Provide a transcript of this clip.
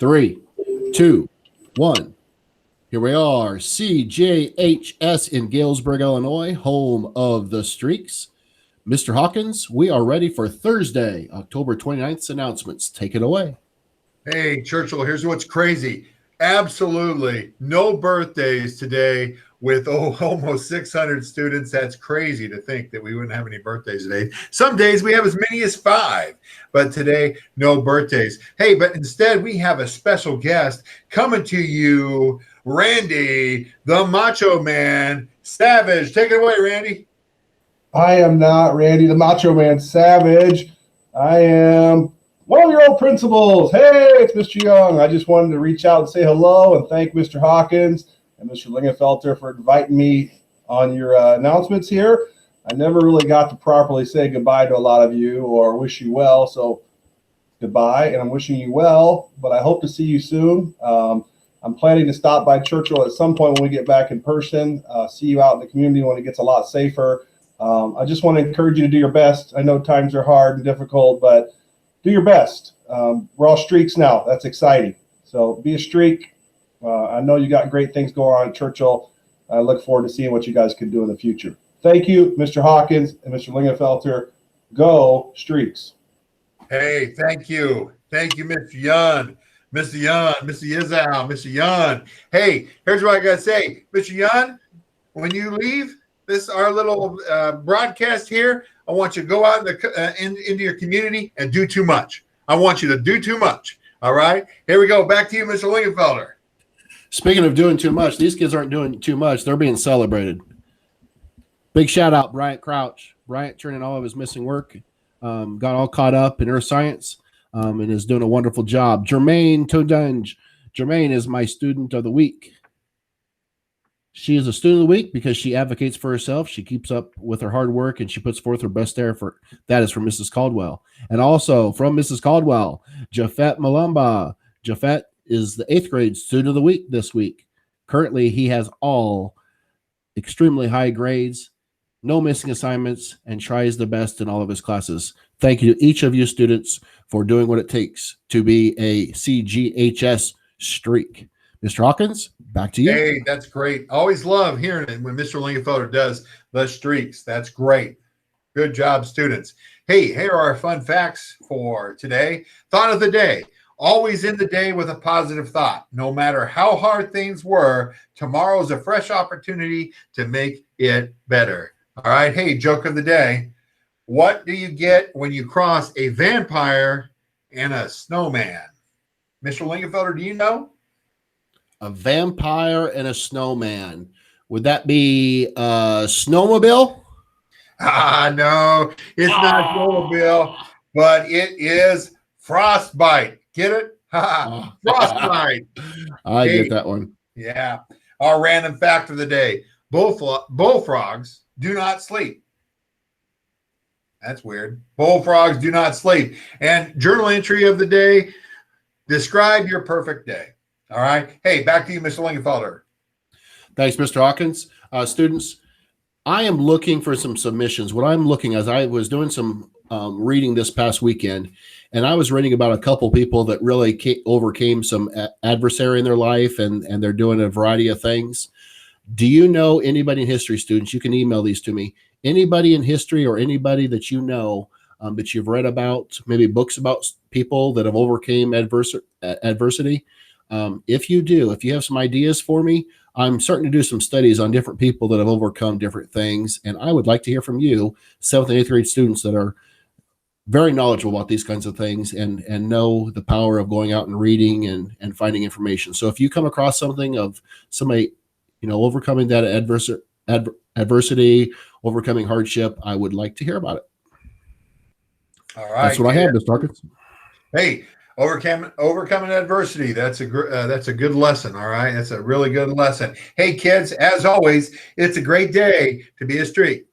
3, 2, 1. Here we are, CJHS in Galesburg, Illinois, home of the Streaks. Mr. Hawkins, we are ready for Thursday, October 29th's announcements. Take it away. Hey, Churchill, here's what's crazy. Absolutely no birthdays today with almost 600 students. That's crazy to think that we wouldn't have any birthdays today. Some days we have as many as 5, but today, no birthdays. Hey, but instead we have a special guest coming to you, Randy, the Macho Man Savage. Take it away, Randy. I am not Randy, the Macho Man Savage. I am one of your old principals. Hey, it's Mr. Young. I just wanted to reach out and say hello and thank Mr. Hawkins and Mr. Lingenfelter for inviting me on your announcements here. I never really got to properly say goodbye to a lot of you or wish you well, so goodbye, and I'm wishing you well, but I hope to see you soon. I'm planning to stop by Churchill at some point when we get back in person, see you out in the community when it gets a lot safer. I just want to encourage you to do your best. I know times are hard and difficult, but do your best. We're all streaks now. That's exciting. So be a streak. I know you got great things going on at Churchill. I look forward to seeing what you guys can do in the future. Thank you, Mr. Hawkins and Mr. Lingenfelter. Go Streaks. Hey, thank you. Thank you, Mr. Young. Mr. Young, Mr. Yizow, Mr. Young. Hey, here's what I got to say. Mr. Young, when you leave our little broadcast here, I want you to go out into your community and do too much. I want you to do too much. All right? Here we go. Back to you, Mr. Lingenfelter. Speaking of doing too much, these kids aren't doing too much. They're being celebrated. Big shout out, Bryant Crouch. Bryant turned in all of his missing work, got all caught up in earth science, and is doing a wonderful job. Jermaine Todunge. Jermaine is my student of the week. She is a student of the week because she advocates for herself. She keeps up with her hard work, and she puts forth her best effort. That is from Mrs. Caldwell. And also from Mrs. Caldwell, Jafet Malumba. Jafet is the 8th grade student of the week this week. Currently, he has all extremely high grades, no missing assignments, and tries the best in all of his classes. Thank you to each of you students for doing what it takes to be a CGHS streak. Mr. Hawkins, back to you. Hey, that's great. Always love hearing it when Mr. Lingenfelter does the streaks. That's great. Good job, students. Hey, here are our fun facts for today. Thought of the day. Always end the day with a positive thought. No matter how hard things were, tomorrow's a fresh opportunity to make it better. All right. Hey, joke of the day. What do you get when you cross a vampire and a snowman? Mr. Lingenfelter, do you know? A vampire and a snowman. Would that be a snowmobile? No, it's not snowmobile, but it is frostbite. Get it? Frostbite. I get that one. Yeah. Our random fact of the day. Bullfrogs do not sleep. That's weird. Bullfrogs do not sleep. And journal entry of the day, describe your perfect day. All right. Hey, back to you, Mr. Lingenfelter. Thanks, Mr. Hawkins. Students, I am looking for some submissions. What I'm looking as I was doing some reading this past weekend, and I was reading about a couple people that really overcame some adversary in their life, and they're doing a variety of things. Do you know anybody in history, students? You can email these to me. Anybody in history or anybody that you know that you've read about, maybe books about people that have overcame adversity. If you do, if you have some ideas for me, I'm starting to do some studies on different people that have overcome different things. And I would like to hear from you, 7th and 8th grade students that are very knowledgeable about these kinds of things and know the power of going out and reading and finding information. So if you come across something of somebody, overcoming that adversity, overcoming hardship, I would like to hear about it. All right. That's what I have, Mr. Hawkins. Hey, overcoming adversity. That's a good lesson. All right. That's a really good lesson. Hey, kids, as always, it's a great day to be a streak.